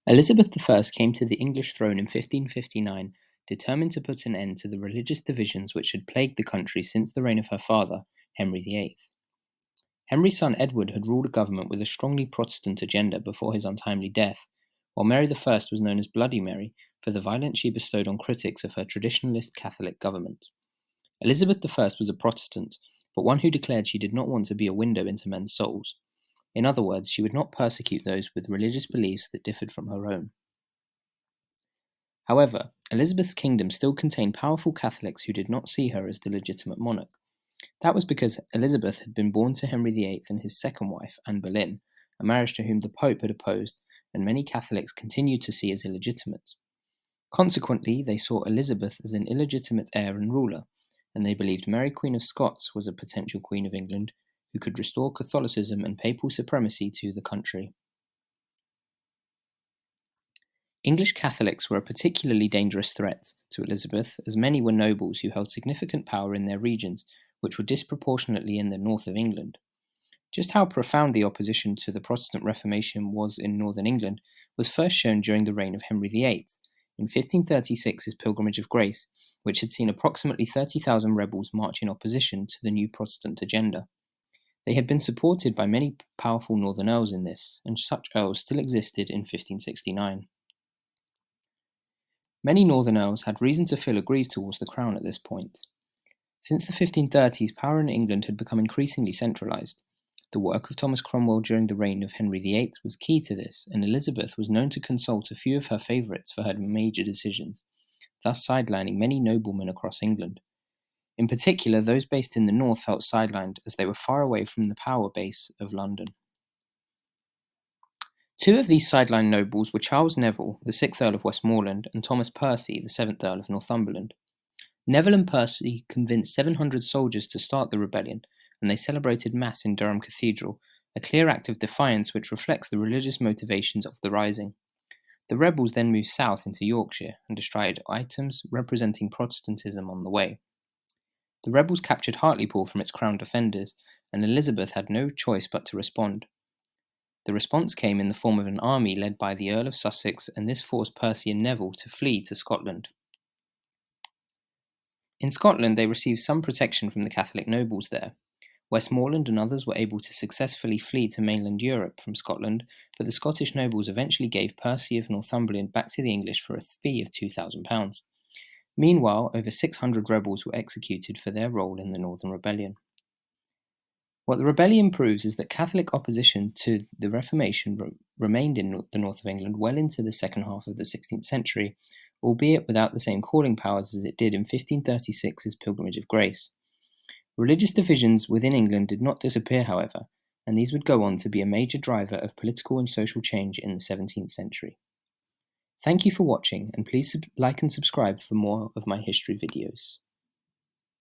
Elizabeth I came to the English throne in 1559, determined to put an end to the religious divisions which had plagued the country since the reign of her father, Henry VIII. Henry's son Edward had ruled a government with a strongly Protestant agenda before his untimely death, while Mary I was known as Bloody Mary for the violence she bestowed on critics of her traditionalist Catholic government. Elizabeth I was a Protestant, but one who declared she did not want to be a window into men's souls. In other words, she would not persecute those with religious beliefs that differed from her own. However, Elizabeth's kingdom still contained powerful Catholics who did not see her as the legitimate monarch. That was because Elizabeth had been born to Henry VIII and his second wife, Anne Boleyn, a marriage to whom the Pope had opposed, and many Catholics continued to see as illegitimate. Consequently, they saw Elizabeth as an illegitimate heir and ruler, and they believed Mary Queen of Scots was a potential Queen of England who could restore Catholicism and papal supremacy to the country. English Catholics were a particularly dangerous threat to Elizabeth, as many were nobles who held significant power in their regions, which were disproportionately in the north of England. Just how profound the opposition to the Protestant Reformation was in northern England was first shown during the reign of Henry VIII, in 1536's Pilgrimage of Grace, which had seen approximately 30,000 rebels march in opposition to the new Protestant agenda. They had been supported by many powerful Northern Earls in this, and such Earls still existed in 1569. Many Northern Earls had reason to feel aggrieved towards the crown at this point. Since the 1530s, power in England had become increasingly centralised. The work of Thomas Cromwell during the reign of Henry VIII was key to this, and Elizabeth was known to consult a few of her favourites for her major decisions, thus sidelining many noblemen across England. In particular, those based in the north felt sidelined as they were far away from the power base of London. Two of these sidelined nobles were Charles Neville, the 6th Earl of Westmoreland, and Thomas Percy, the 7th Earl of Northumberland. Neville and Percy convinced 700 soldiers to start the rebellion, and they celebrated Mass in Durham Cathedral, a clear act of defiance which reflects the religious motivations of the rising. The rebels then moved south into Yorkshire and destroyed items representing Protestantism on the way. The rebels captured Hartlepool from its crown defenders, and Elizabeth had no choice but to respond. The response came in the form of an army led by the Earl of Sussex, and this forced Percy and Neville to flee to Scotland. In Scotland, they received some protection from the Catholic nobles there. Westmoreland and others were able to successfully flee to mainland Europe from Scotland, but the Scottish nobles eventually gave Percy of Northumberland back to the English for a fee of £2,000. Meanwhile, over 600 rebels were executed for their role in the Northern Rebellion. What the rebellion proves is that Catholic opposition to the Reformation remained in the north of England well into the second half of the 16th century, albeit without the same calling powers as it did in 1536's Pilgrimage of Grace. Religious divisions within England did not disappear, however, and these would go on to be a major driver of political and social change in the 17th century. Thank you for watching, and please like and subscribe for more of my history videos.